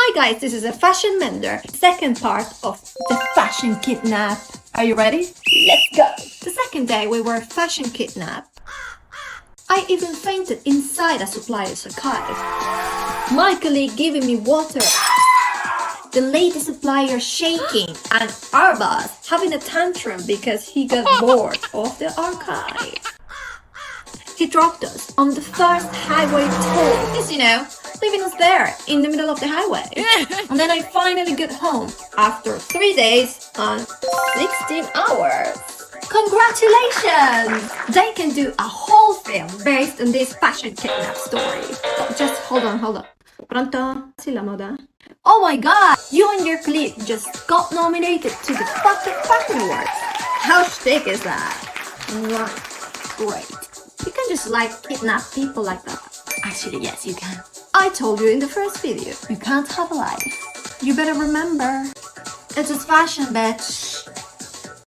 Hi guys, this is a fashion mender, second part of the fashion kidnap. Are you ready? Let's go! The second day we were fashion kidnap. I even fainted inside a supplier's archive. My colleague giving me water. The lady supplier shaking and our boss having a tantrum because he got bored of the archive. He dropped us on the first highway toll, because leaving us there in the middle of the highway. And then I finally got home after 3 days and 16 hours. Congratulations! They can do a whole film based on this fashion kidnap story. Oh, just hold on. Pronto? Sì, la moda? Oh my god! You and your colleague just got nominated to the Fashion Awards. How sick is that? Right. Great. You can just kidnap people like that. Actually, yes, you can. I told you in the first video, you can't have a life. You better remember. It's just fashion, bitch.